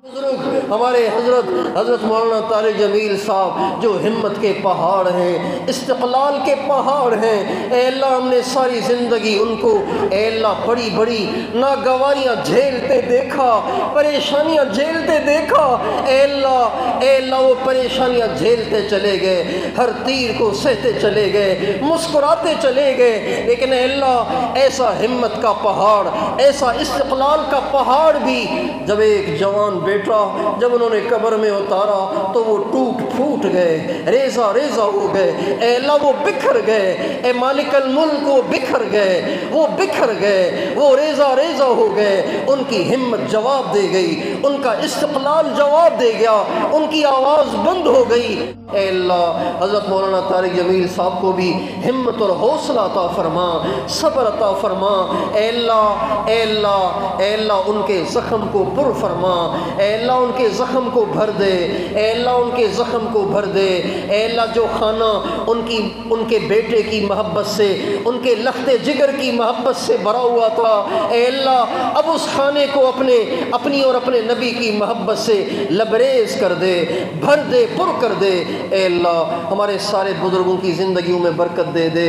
بزرگ ہمارے حضرت مولانا طارق جمیل صاحب جو ہمت کے پہاڑ ہیں، استقلال کے پہاڑ ہیں، اے اللہ ہم نے ساری زندگی ان کو اے اللہ بڑی بڑی ناگواریاں جھیلتے دیکھا، پریشانیاں جھیلتے دیکھا، اے اللہ وہ پریشانیاں جھیلتے چلے گئے، ہر تیر کو سہتے چلے گئے، مسکراتے چلے گئے، لیکن اے اللہ ایسا ہمت کا پہاڑ، ایسا استقلال کا پہاڑ بھی جب ایک جوان بیٹا جب انہوں نے قبر میں اتارا تو وہ ٹوٹ پھوٹ گئے، ریزہ ریزہ ہو گئے، اے اللہ وہ بکھر گئے، اے مالک الملک وہ بکھر گئے، وہ بکھر گئے، وہ ریزہ ریزہ ہو گئے، ان کی ہمت جواب دے گئی، ان کا استقلال جواب دے گیا، ان کی آواز بند ہو گئی۔ اے اللہ حضرت مولانا طارق جمیل صاحب کو بھی ہمت اور حوصلہ عطا فرما، صبر عطا فرما، اے اللہ اے اللہ اے اللہ ان کے زخم کو پر فرما، اے اللہ ان کے زخم کو بھر دے، اے اللہ ان کے زخم کو بھر دے، اے اللہ جو خانہ ان کے بیٹے کی محبت سے، ان کے لخت جگر کی محبت سے بھرا ہوا تھا، اے اللہ اب اس خانے کو اپنی اور اپنے نبی کی محبت سے لبریز کر دے، بھر دے، پر کر دے، اے اللہ ہمارے سارے بزرگوں کی زندگیوں میں برکت دے دے۔